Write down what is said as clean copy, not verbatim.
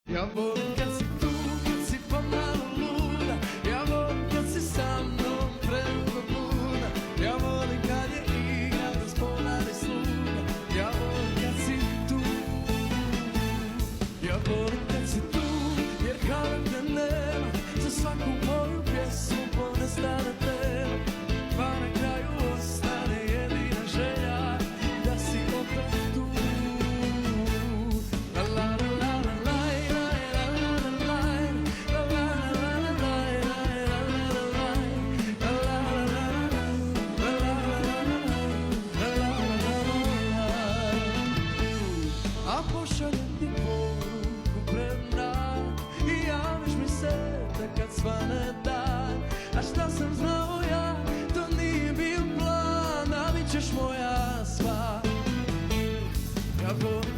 Ja volim kad si tu, kad si pomalo luda. Ja volim kad si sa mnom predugo bluda. Ja volim kad je igra gospodar i sluga. Ja volim kad si tu. Ja volim kad si tu, jer kada te nema, za svaku moju pjesmu ponestane tema. Pa na kraju ostane jedina želja, da si opet tu. La la la la la la la la la la la la. A pošaljem ti poruku premda i javiš mi se da kad svane dan. A šta sam znao ja, to nije bio plan, a bit ćeš moja sva. Ja volim